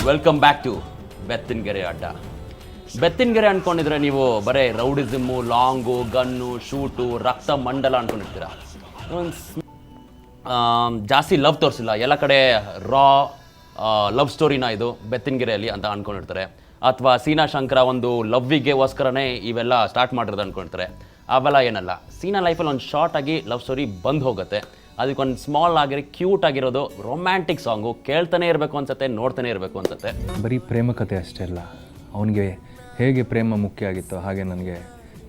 Welcome back to Bettanagere ಅಡ್ಡ. ಬೆತ್ತನಗೆರೆ ಅಂದ್ಕೊಂಡಿದ್ರೆ ನೀವು ಬರೀ ರೌಡಿಸಮ್ಮು, ಲಾಂಗು, ಗನ್ನು, ಶೂಟು, ರಕ್ತ ಮಂಡಲ ಅಂದ್ಕೊಂಡಿರ್ತೀರ. ಜಾಸ್ತಿ ಲವ್ ತೋರಿಸಿಲ್ಲ, ಎಲ್ಲ ಕಡೆ ರಾ ಲವ್ ಸ್ಟೋರಿನ ಇದು ಬೆತ್ತನಗೆರೆಯಲ್ಲಿ ಅಂತ ಅಂದ್ಕೊಂಡಿರ್ತಾರೆ. ಅಥವಾ ಸೀನಾ ಶಂಕರ ಒಂದು ಲವ್ವಿಗೆಗೋಸ್ಕರನೇ ಇವೆಲ್ಲ ಸ್ಟಾರ್ಟ್ ಮಾಡಿರೋದು ಅಂದ್ಕೊಂಡಿರ್ತಾರೆ. ಅವೆಲ್ಲ ಏನಲ್ಲ. ಸೀನಾ ಲೈಫಲ್ಲಿ ಒಂದು ಶಾರ್ಟ್ ಆಗಿ ಲವ್ ಸ್ಟೋರಿ ಬಂದು ಹೋಗುತ್ತೆ. ಅದಕ್ಕೊಂದು ಸ್ಮಾಲ್ ಆಗಿರೋ ಕ್ಯೂಟ್ ಆಗಿರೋದು ರೊಮ್ಯಾಂಟಿಕ್ ಸಾಂಗು ಕೇಳ್ತಾನೆ ಇರಬೇಕು ಅನ್ಸುತ್ತೆ, ನೋಡ್ತಾನೆ ಇರಬೇಕು ಅನ್ಸುತ್ತೆ. ಬರೀ ಪ್ರೇಮ ಕಥೆ ಅಷ್ಟೇ ಅಲ್ಲ, ಅವನಿಗೆ ಹೇಗೆ ಪ್ರೇಮ ಮುಖ್ಯ ಆಗಿತ್ತು ಹಾಗೆ ನನಗೆ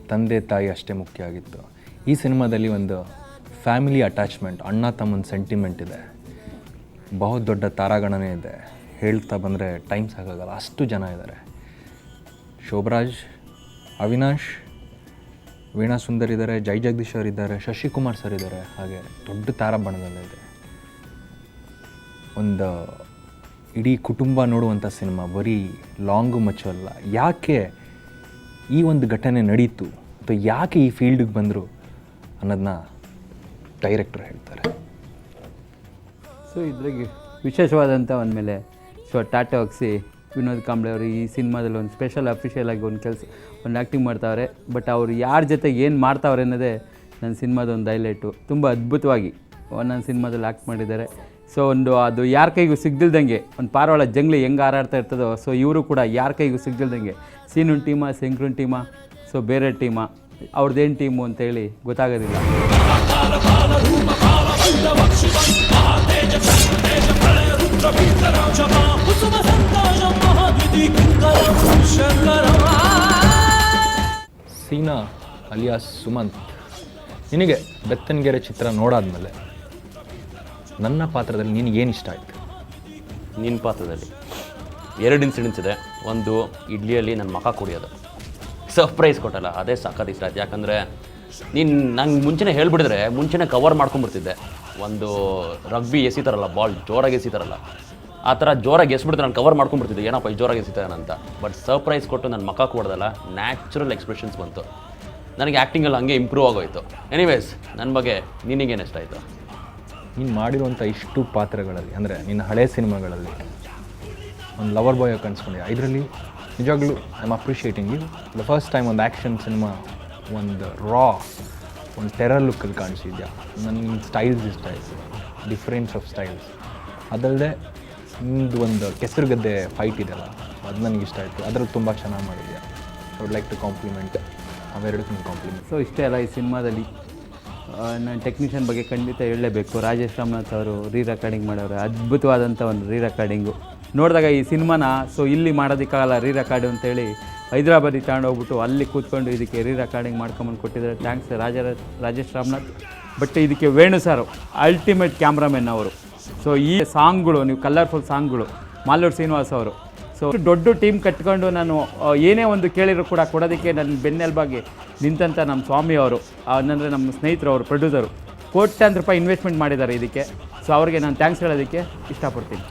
ತಂದೆ ತಾಯಿ ಅಷ್ಟೇ ಮುಖ್ಯ ಆಗಿತ್ತು. ಈ ಸಿನಿಮಾದಲ್ಲಿ ಒಂದು ಫ್ಯಾಮಿಲಿ ಅಟ್ಯಾಚ್ಮೆಂಟ್, ಅಣ್ಣ ತಮ್ಮನ ಸೆಂಟಿಮೆಂಟ್ ಇದೆ, ಬಹು ದೊಡ್ಡ ತಾರಾಗಣನೆ ಇದೆ. ಹೇಳ್ತಾ ಬಂದರೆ ಟೈಮ್ ಸಾಕಾಗಲ್ಲ, ಅಷ್ಟು ಜನ ಇದ್ದಾರೆ. ಶೋಭರಾಜ್, ಅವಿನಾಶ್, ವೀಣಾ ಸುಂದರ್ ಇದ್ದಾರೆ, ಜೈ ಜಗದೀಶ್ ಅವರು ಇದ್ದಾರೆ, ಶಶಿಕುಮಾರ್ ಸರ್ ಇದ್ದಾರೆ. ಹಾಗೆ ದೊಡ್ಡ ತಾರಾಬಣದಲ್ಲಿದೆ. ಒಂದು ಇಡೀ ಕುಟುಂಬ ನೋಡುವಂಥ ಸಿನಿಮಾ, ಬರೀ ಲಾಂಗು ಮಚ್ಚು ಅಲ್ಲ. ಯಾಕೆ ಈ ಒಂದು ಘಟನೆ ನಡೀತು ಅಥವಾ ಯಾಕೆ ಈ ಫೀಲ್ಡಿಗೆ ಬಂದರು ಅನ್ನೋದನ್ನ ಡೈರೆಕ್ಟರ್ ಹೇಳ್ತಾರೆ. ಸೊ ಇದ್ರಾಗೆ ವಿಶೇಷವಾದಂಥ ಒಂದಮೇಲೆ ಟಾಟಾ ಹಾಕ್ಸಿ ವಿನೋದ್ ಕಾಂಬ್ಳೆ ಅವರು ಈ ಸಿನಿಮಾದಲ್ಲಿ ಒಂದು ಸ್ಪೆಷಲ್ ಅಫಿಷಿಯಲ್ ಆಗಿ ಒಂದು ಆ್ಯಕ್ಟಿಂಗ್ ಮಾಡ್ತಾವ್ರೆ. ಬಟ್ ಅವರು ಯಾರ ಜೊತೆ ಏನು ಮಾಡ್ತಾವ್ರೆ ಅನ್ನೋದೇ ನನ್ನ ಸಿನಿಮಾದ ಒಂದು ಹೈಲೈಟು. ತುಂಬ ಅದ್ಭುತವಾಗಿ ನನ್ನ ಸಿನಿಮಾದಲ್ಲಿ ಆ್ಯಕ್ಟ್ ಮಾಡಿದ್ದಾರೆ. ಸೊ ಅದು ಯಾರ ಕೈಗೂ ಸಿಗ್ದಿಲ್ದಂಗೆ ಒಂದು ಪಾರವಾಳ ಜಂಗ್ಲಿ ಹೆಂಗೆ ಹಾರಾಡ್ತಾ ಇರ್ತದೋ, ಸೊ ಇವರು ಕೂಡ ಯಾರ ಕೈಗೂ ಸಿಗ್ದಿಲ್ದಂಗೆ ಸೀನುನ್ ಟೀಮಾ, ಶಂಕ್ರುನ್ ಟೀಮಾ, ಸೊ ಬೇರೆ ಟೀಮಾ, ಅವ್ರದ್ದೇನು ಟೀಮು ಅಂತೇಳಿ ಗೊತ್ತಾಗೋದಿಲ್ಲ. ಸೀನಾ ಅಲಿಯಾಸ್ ಸುಮಂತ್, ನಿನಗೆ ಬೆತ್ತನಗೆರೆ ಚಿತ್ರ ನೋಡಾದ್ಮೇಲೆ ನನ್ನ ಪಾತ್ರದಲ್ಲಿ ನಿನಗೇನು ಇಷ್ಟ ಆಯಿತು? ನಿನ್ನ ಪಾತ್ರದಲ್ಲಿ 2 ಇನ್ಸಿಡೆಂಟ್ಸ್ ಇದೆ. ಒಂದು, ಇಡ್ಲಿಯಲ್ಲಿ ನನ್ನ ಮಖ ಕುಡಿಯೋದು, ಸರ್ಪ್ರೈಸ್ ಕೊಟ್ಟಲ್ಲ, ಅದೇ ಸಖತ್ ಇಷ್ಟ ಆಯ್ತು. ಯಾಕಂದರೆ ನಂಗೆ ಮುಂಚೆನೇ ಹೇಳ್ಬಿಡಿದ್ರೆ ಮುಂಚೆನೇ ಕವರ್ ಮಾಡ್ಕೊಂಡ್ಬಿಡ್ತಿದ್ದೆ. ಒಂದು ರಗ್ಬಿ ಎಸಿತಾರಲ್ಲ, ಬಾಲ್ ಜೋರಾಗಿ ಎಸಿತಾರಲ್ಲ, ಆ ಥರ ಜೋರಾಗಿ ಎಸ್ಬಿಡ್ತು, ನಾನು ಕವರ್ ಮಾಡ್ಕೊಂಡ್ಬಿಡ್ತಿದ್ದೆ, ಏನಪ್ಪ ಈ ಜೋರಾಗಿ ಎಸಿತಾನಂತ. ಬಟ್ ಸರ್ಪ್ರೈಸ್ ಕೊಟ್ಟು ನನ್ನ ಮಖ ಕೊಡೋದಲ್ಲ, ನ್ಯಾಚುರಲ್ ಎಕ್ಸ್ಪ್ರೆಷನ್ಸ್ ಬಂತು. ನನಗೆ ಆ್ಯಕ್ಟಿಂಗಲ್ಲಿ ಹಂಗೆ ಇಂಪ್ರೂವ್ ಆಗೋಯ್ತು. ಎನಿವೇಸ್, ನನ್ನ ಬಗ್ಗೆ ನಿನಗೇನು ಇಷ್ಟ ಆಯಿತು? ನೀನು ಮಾಡಿರುವಂಥ ಇಷ್ಟು ಪಾತ್ರಗಳಲ್ಲಿ, ಅಂದರೆ ನಿನ್ನ ಹಳೆ ಸಿನಿಮಾಗಳಲ್ಲಿ ಒಂದು ಲವರ್ ಬಾಯ್ ಕಾಣಿಸ್ಕೊಂಡಿದ್ದೆ. ಇದರಲ್ಲಿ ನಿಜವಾಗ್ಲೂ I am appreciating you. The first time ಒಂದು ಆ್ಯಕ್ಷನ್ ಸಿನಿಮಾ, ಒಂದು ಒಂದು ಟೆರರ್ ಲುಕ್ಕಲ್ಲಿ ಕಾಣಿಸಿದ್ಯಾ. ನನಗೆ ಸ್ಟೈಲ್ಸ್ ಇಷ್ಟ ಆಯಿತು, ಡಿಫ್ರೆನ್ಸ್ ಆಫ್ ಸ್ಟೈಲ್ಸ್. ಅದಲ್ಲದೆ ನಿಮ್ಮದು ಒಂದು ಕೆಸರುಗದ್ದೆ ಫೈಟ್ ಇದೆಯಲ್ಲ, ಅದು ನನಗೆ ಇಷ್ಟ ಆಯಿತು. ಅದರಲ್ಲಿ ತುಂಬ ಚೆನ್ನಾಗಿ ಮಾಡಿದ್ಯಾ. I would like to compliment, ಅವೆರಡಕ್ಕೂ ಕಾಂಪ್ಲಿಮೆಂಟ್. ಸೊ ಇಷ್ಟೇ ಅಲ್ಲ, ಈ ಸಿನಿಮಾದಲ್ಲಿ ನಾನು ಟೆಕ್ನಿಷಿಯನ್ ಬಗ್ಗೆ ಖಂಡಿತ ಹೇಳಲೇಬೇಕು. ರಾಜೇಶ್ ರಾಮನಾಥ್ ಅವರು ರೆಕಾರ್ಡಿಂಗ್ ಮಾಡೋರು, ಅದ್ಭುತವಾದಂಥ ಒಂದು ರೆಕಾರ್ಡಿಂಗು. ನೋಡಿದಾಗ ಈ ಸಿನಿಮಾನ ಸೊ ಇಲ್ಲಿ ಮಾಡೋದಕ್ಕಾಗಲ್ಲ ರೆಕಾರ್ಡು ಅಂತೇಳಿ ಹೈದ್ರಾಬಾದಿಗೆ ತಗೊಂಡೋಗ್ಬಿಟ್ಟು ಅಲ್ಲಿ ಕೂತ್ಕೊಂಡು ಇದಕ್ಕೆ ರೆಕಾರ್ಡಿಂಗ್ ಮಾಡ್ಕೊಂಬಂದು ಕೊಟ್ಟಿದ್ದಾರೆ. ಥ್ಯಾಂಕ್ಸ್ ರಾಜೇಶ್ ರಾಮನಾಥ್. ಬಟ್ ಇದಕ್ಕೆ ವೇಣು ಸರ್ ಅಲ್ಟಿಮೇಟ್ ಕ್ಯಾಮ್ರಾಮೆನ್ ಅವರು. ಸೊ ಈ ಸಾಂಗ್ಗಳು, ನೀವು ಕಲರ್ಫುಲ್ ಸಾಂಗ್ಗಳು, ಮಾಲೂರು ಶ್ರೀನಿವಾಸ್ ಅವರು. ಸೊ ದೊಡ್ಡ ಟೀಮ್ ಕಟ್ಕೊಂಡು ನಾನು ಏನೇ ಒಂದು ಕೇಳಿದ್ರು ಕೂಡ ಕೊಡೋದಕ್ಕೆ ನನ್ನ ಬೆನ್ನೆಲುಬಾಗಿ ನಿಂತಂಥ ನಮ್ಮ ಸ್ವಾಮಿ ಅವರು, ಅಂದರೆ ನಮ್ಮ ಸ್ನೇಹಿತರು, ಅವರು ಪ್ರೊಡ್ಯೂಸರು, ಕೋಟ್ಯಾಂತರ ರೂಪಾಯಿ ಇನ್ವೆಸ್ಟ್ಮೆಂಟ್ ಮಾಡಿದ್ದಾರೆ ಇದಕ್ಕೆ. ಸೊ ಅವ್ರಿಗೆ ನಾನು ಥ್ಯಾಂಕ್ಸ್ ಹೇಳೋದಕ್ಕೆ ಇಷ್ಟಪಡ್ತೀನಿ.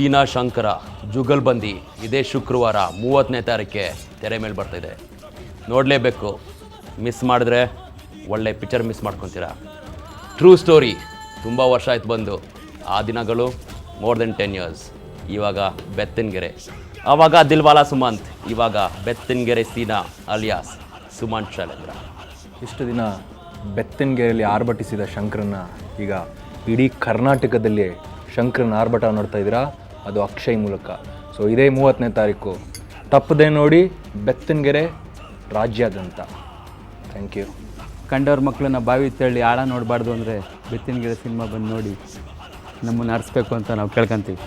ಸೀನಾ ಶಂಕರ ಜುಗಲ್ಬಂದಿ ಇದೇ ಶುಕ್ರವಾರ 30ನೇ ತಾರೀಕಿಗೆ ತೆರೆ ಮೇಲೆ ಬರ್ತಾಯಿದೆ. ನೋಡಲೇಬೇಕು. ಮಿಸ್ ಮಾಡಿದ್ರೆ ಒಳ್ಳೆ ಪಿಕ್ಚರ್ ಮಿಸ್ ಮಾಡ್ಕೊತೀರಾ. True story. ತುಂಬ ವರ್ಷ ಆಯ್ತು ಬಂದು, ಆ ದಿನಗಳು ಮೋರ್ ದೆನ್ 10 years. ಇವಾಗ ಬೆತ್ತನಗೆರೆ, ಆವಾಗ ದಿಲ್ವಾಲಾ ಸುಮಂತ್, ಇವಾಗ ಬೆತ್ತನಗೆರೆ ಸೀನಾ ಅಲಿಯಾಸ್ ಸುಮಂತ್ ಶೈಲೇಂದ್ರ. ಇಷ್ಟು ದಿನ ಬೆತ್ತನಗೆರೆಯಲ್ಲಿ ಆರ್ಭಟಿಸಿದ ಶಂಕರನ್ನ ಈಗ ಇಡೀ ಕರ್ನಾಟಕದಲ್ಲಿ ಶಂಕರನ ಆರ್ಭಟ ನೋಡ್ತಾ ಇದ್ದೀರಾ, ಅದು ಅಕ್ಷಯ್ ಮೂಲಕ. ಸೊ ಇದೇ 30ನೇ ತಾರೀಕು ತಪ್ಪದೆ ನೋಡಿ, ಬೆತ್ತನಗೆರೆ ರಾಜ್ಯಾದ್ಯಂತ. Thank you. ಕಂಡವ್ರ ಮಕ್ಕಳನ್ನ ಬಾವಿ ತಳ್ಳಿ ಆಳ ನೋಡಬಾರ್ದು ಅಂದರೆ ಬೆತ್ತನಗೆರೆ ಸಿನಿಮಾ ಬಂದು ನೋಡಿ ನಮ್ಮನ್ನು ಅರ್ಸ್ಬೇಕು ಅಂತ ನಾವು ಕೇಳ್ಕೊತೀವಿ.